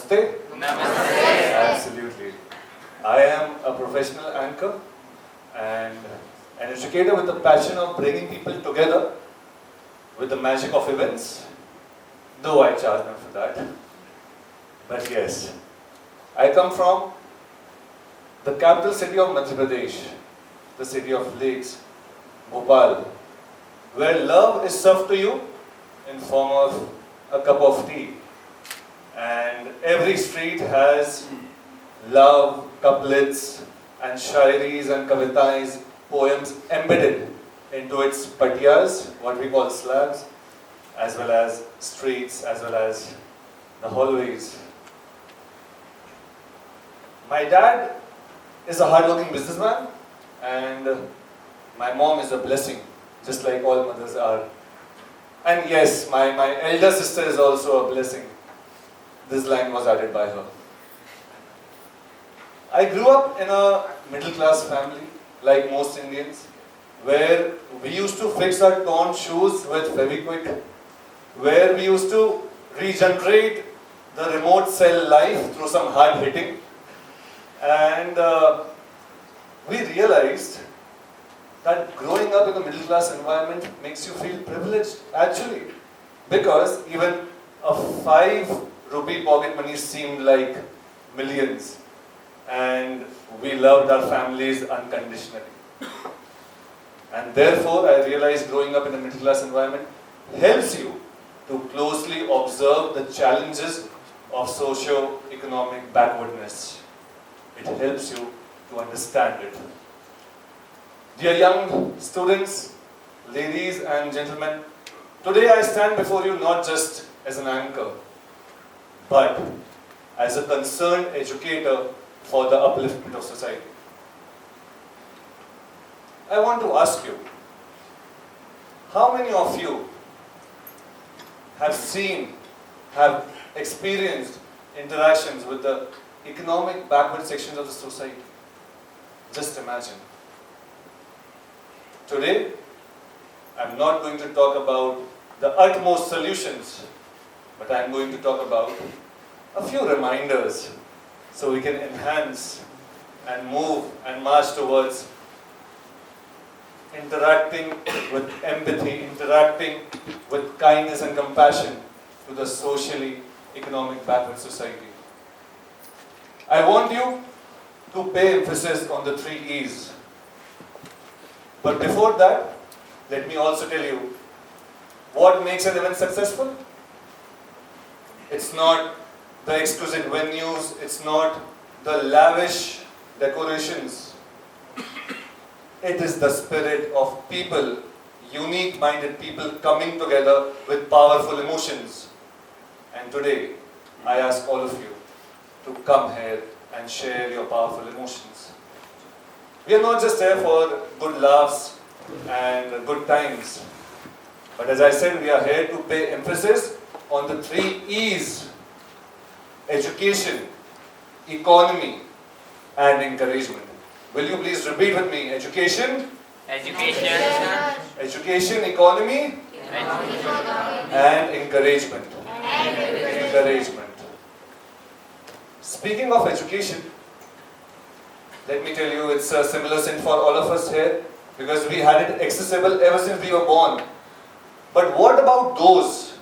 Namaste. Namaste. Absolutely. I am a professional anchor and an educator with the passion of bringing people together with the magic of events, though I charge them for that. But yes, I come from the capital city of Madhya Pradesh, the city of lakes, Bhopal, where love is served to you in form of a cup of tea. And every street has love, couplets, and shairis and kavitais, poems embedded into its patiyas, what we call slabs, as well as streets, as well as the hallways. My dad is a hardworking businessman, and my mom is a blessing, just like all mothers are. And yes, my elder sister is also a blessing. This line was added by her. I grew up in a middle class family, like most Indians, where we used to fix our torn shoes with Fevikwik, where we used to regenerate the remote cell life through some hard hitting. And we realized that growing up in a middle class environment makes you feel privileged, actually, because even a 5 rupee pocket money seemed like millions, and we loved our families unconditionally. And therefore, I realized growing up in a middle class environment helps you to closely observe the challenges of socio-economic backwardness. It helps you to understand it. Dear young students, ladies and gentlemen, today I stand before you not just as an anchor, but as a concerned educator for the upliftment of society. I want to ask you, how many of you have seen, have experienced interactions with the economic backward sections of the society? Just imagine. Today, I'm not going to talk about the utmost solutions, but I'm going to talk about a few reminders so we can enhance and move and march towards interacting with empathy, interacting with kindness and compassion to the socially economic backward society. I want you to pay emphasis on the 3 E's. But before that, let me also tell you what makes an event successful. It's not the exquisite venues, it's not the lavish decorations. It is the spirit of people, unique-minded people coming together with powerful emotions. And today, I ask all of you to come here and share your powerful emotions. We are not just here for good laughs and good times, but as I said, we are here to pay emphasis on the 3 E's: education, economy, and encouragement. Will you please repeat with me? Education, education, economy, and encouragement. Encouragement. Speaking of education, let me tell you, it's a similar sin for all of us here, because we had it accessible ever since we were born. But what about those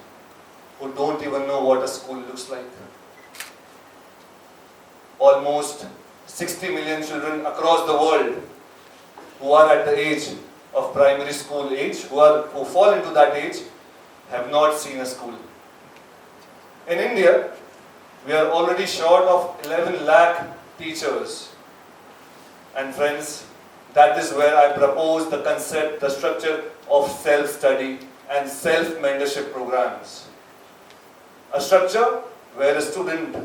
who don't even know what a school looks like? Almost 60 million children across the world who are at the age of primary school age, who fall into that age, have not seen a school. In India, we are already short of 11 lakh teachers. And friends, that is where I propose the concept, the structure of self-study and self-mentorship programs. A structure where a student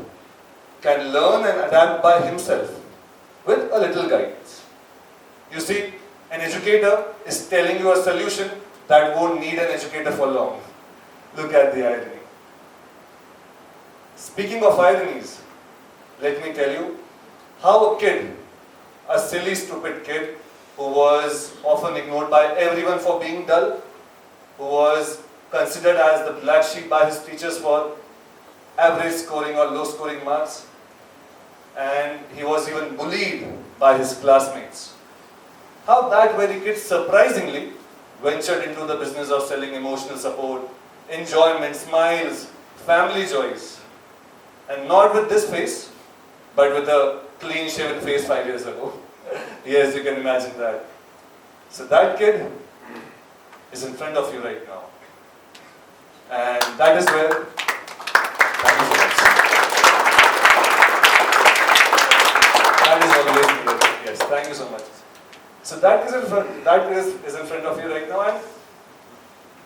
can learn and adapt by himself with a little guidance. You see, an educator is telling you a solution that won't need an educator for long. Look at the irony. Speaking of ironies, let me tell you how a kid, a silly, stupid kid who was often ignored by everyone for being dull, who was considered as the black sheep by his teachers for average scoring or low scoring marks, and he was even bullied by his classmates. How that very kid surprisingly ventured into the business of selling emotional support, enjoyment, smiles, family joys. And not with this face, but with a clean shaven face 5 years ago. Yes, you can imagine that. So that kid is in front of you right now. And that is where, thank you so much. That is always needed. Yes, thank you so much. So that is in front of you right now, and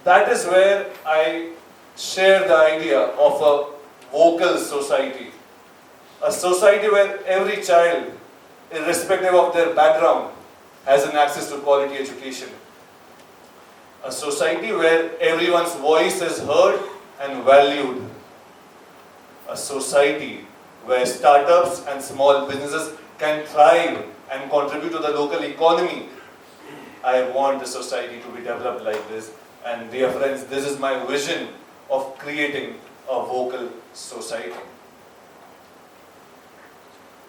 that is where I share the idea of a vocal society. A society where every child, irrespective of their background, has an access to quality education. A society where everyone's voice is heard and valued. A society where startups and small businesses can thrive and contribute to the local economy. I want the society to be developed like this. And dear friends, this is my vision of creating a vocal society.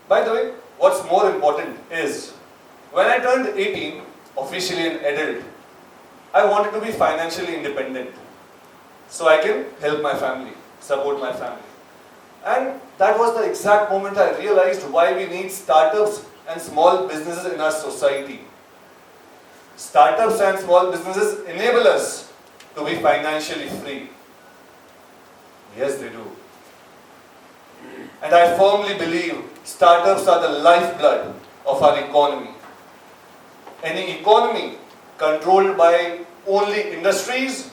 By the way, what's more important is, when I turned 18, officially an adult, I wanted to be financially independent so I can help my family, support my family. And that was the exact moment I realized why we need startups and small businesses in our society. Startups and small businesses enable us to be financially free. Yes, they do. And I firmly believe startups are the lifeblood of our economy. Any economy controlled by only industries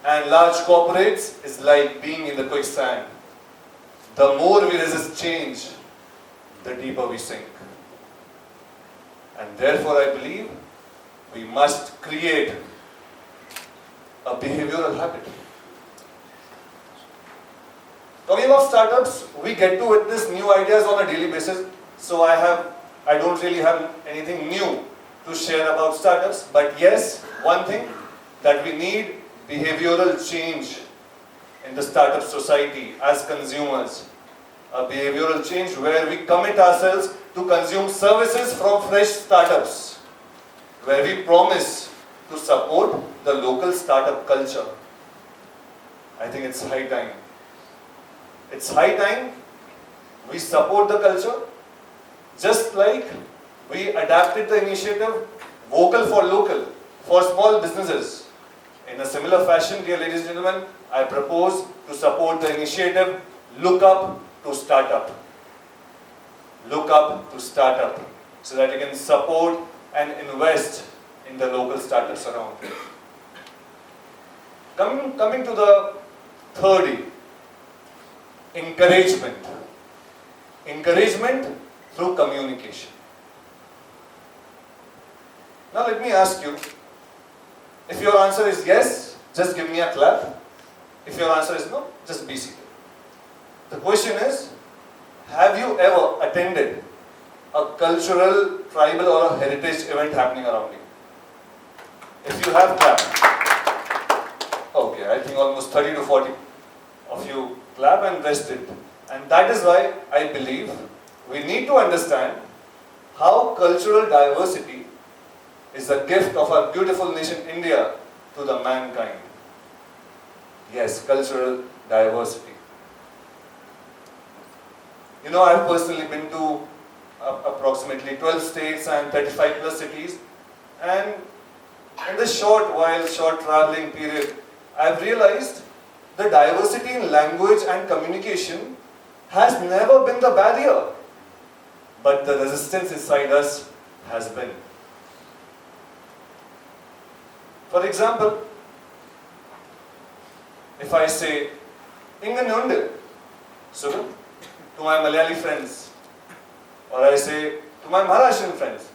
and large corporates is like being in the quicksand. The more we resist change, the deeper we sink. And therefore I believe we must create a behavioral habit. Talking about startups, we get to witness new ideas on a daily basis. So I don't really have anything new to share about startups. But yes, one thing, that we need behavioral change in the startup society as consumers. A behavioral change where we commit ourselves to consume services from fresh startups, where we promise to support the local startup culture. I think it's high time. It's high time we support the culture, just like we adapted the initiative Vocal for Local for small businesses. In a similar fashion, dear ladies and gentlemen, I propose to support the initiative Look Up to Startup. Look Up to Startup, so that you can support and invest in the local startups around. Coming to the third E, encouragement. Encouragement through communication. Now let me ask you, if your answer is yes, just give me a clap. If your answer is no, just be seated. The question is, have you ever attended a cultural, tribal or a heritage event happening around you? If you have, clap. Okay, I think almost 30 to 40 of you clap and rest it. And that is why I believe we need to understand how cultural diversity is a gift of our beautiful nation India to the mankind. Yes, cultural diversity. You know, I've personally been to approximately 12 states and 35 plus cities, and in this short traveling period, I've realized the diversity in language and communication has never been the barrier, but the resistance inside us has been. For example, if I say, Inganunde, Sugan, to my Malayali friends, or I say to my Maharashtrian friends,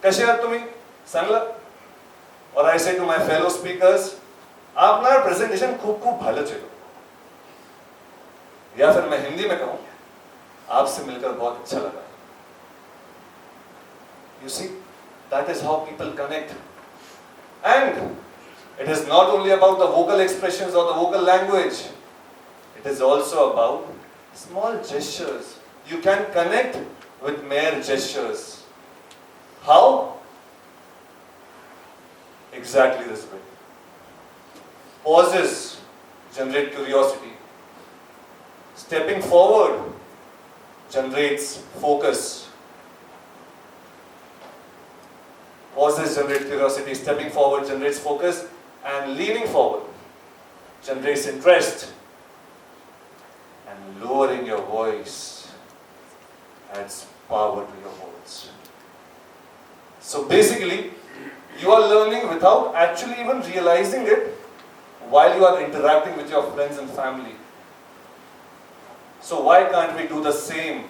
Kashe aap tumi? Sangla? Or I say to my fellow speakers, आपना presentation खूब भालो चलो. या फिर मैं हिंदी में कहूँ, आपसे मिलकर बहुत अच्छा लगा. You see, that is how people connect. And it is not only about the vocal expressions or the vocal language. it is also about small gestures. You can connect with mere gestures. How? Exactly this way. Pauses generate curiosity. Stepping forward generates focus. Pauses generate curiosity, stepping forward generates focus, and leaning forward generates interest. And lowering your voice adds power to your words. So basically, you are learning without actually even realizing it while you are interacting with your friends and family. So why can't we do the same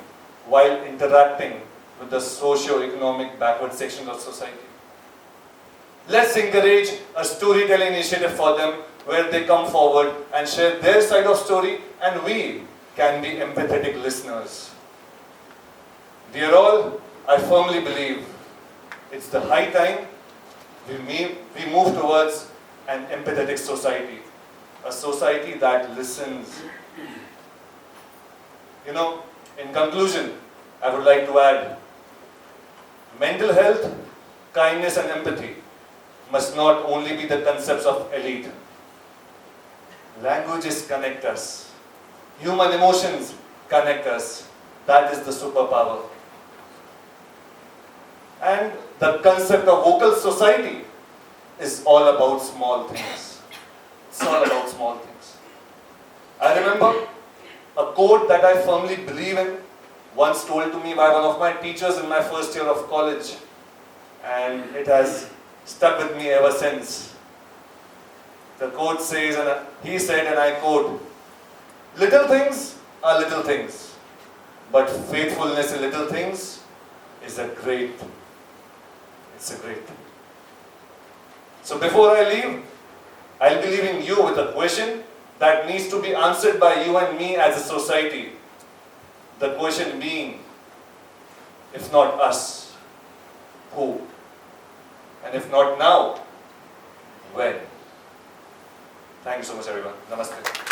while interacting with the socio-economic backward sections of society? Let's encourage a storytelling initiative for them where they come forward and share their side of story, and we can be empathetic listeners. Dear all, I firmly believe it's the high time we move towards an empathetic society, a society that listens. In conclusion, I would like to add, mental health, kindness and empathy must not only be the concepts of elite. Languages connect us. Human emotions connect us. That is the superpower. And the concept of vocal society is all about small things. It's all about small things. I remember a quote that I firmly believe in, once told to me by one of my teachers in my first year of college, and it has stuck with me ever since. The quote says, and he said, and I quote, "Little things are little things, but faithfulness in little things is a great thing." It's a great thing. So before I leave, I'll be leaving you with a question that needs to be answered by you and me as a society. The question being, if not us, who? And if not now, when? Thank you so much, everyone. Namaste.